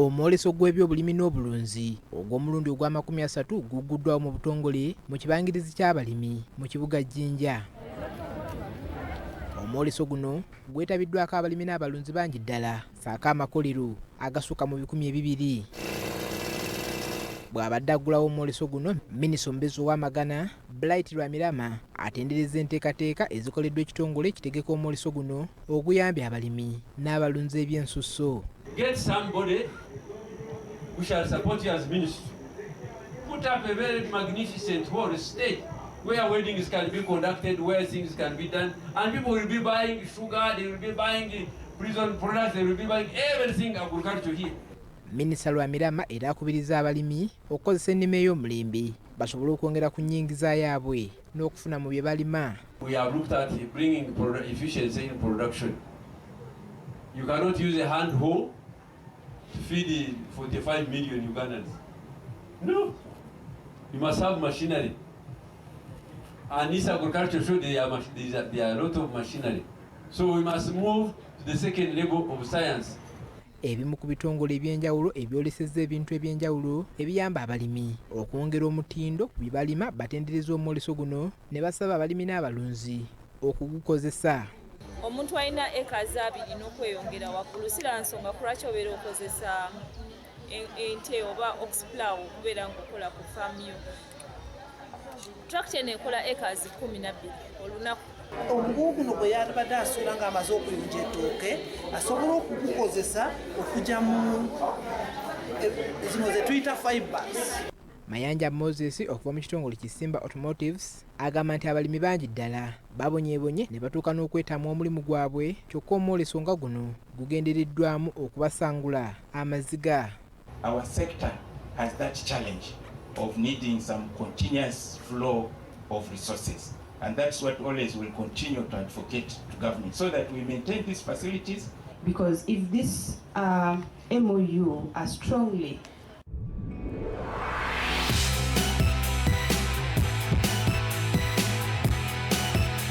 Omwoleso gw'ebyobulimi n'obulunzi ogw'omulundi ogw'amakumi-30 guguddwawo mu butongole mu kibangirizi ky'abalimi mu kibuga Jinja. Omwoleso guno gwetabiddwako abalimi n'abalunzi bangi ddala saako amakolero agasukka mu 200. Bw'abadde aggulawo omwoleso guno, Minisita omubeezi ow'amagana Bright Lwamirama atendereza enteekateeka ezikoleddwa ekitongole ekitegeka omwoleso guno oguyambye abalimi n'abalunzi eby'ensusso. Get somebody who shall support you as minister. Put up a very magnificent whole stage where weddings can be conducted, where things can be done, and people will be buying sugar, they will be buying prison products, they will be buying everything agriculture here. Minisita Lwamirama era akubiriza abalimi okukozesa ennima ey'omulembe basobole okwongera ku nnyingiza yaabwe n'okufuna mu bye balima. We have looked at bringing efficiency in production. You cannot use a hand hoe to feed 45 million Ugandans. No. You must have machinery. And this agriculture shows there are a lot of machinery. So we must move to the second level of science. Ebimu ku bitongole ebyenjawulo ebyolesezza ebintu ebyenjawulo ebiyamba abalimi okwongera omutindo ku bye balima batendereza omwoleso guno ne basaba abalimi n'abalunzi okugukozesa. Omuntu alina acres 2 n'okweyongera waggulu sira nsonga kulwaki obeera okozesa ente oba oxplow okubeera ng'okola ku faamu yo. Tractor nekola acres 12 olunaku. Omugugu guno bwe yabadde asuula ng'amaze okuyunja ettooke asobola okugukozesa okujja mu zino ze tuyita fibers. Mayanja Moses okuva mu kitongole Kisimba Automotives agamba nti abalimi bangi ddala babonyeebonye ne batuuka n'okwetamu omulimu gwabwe kyokka omwoleso nga guno gugendereddwamu okubasangula amaziga. Our sector has that challenge of needing some continuous flow of resources. And that's what always will continue to advocate to government so that we maintain these facilities. Because if this MOU are strongly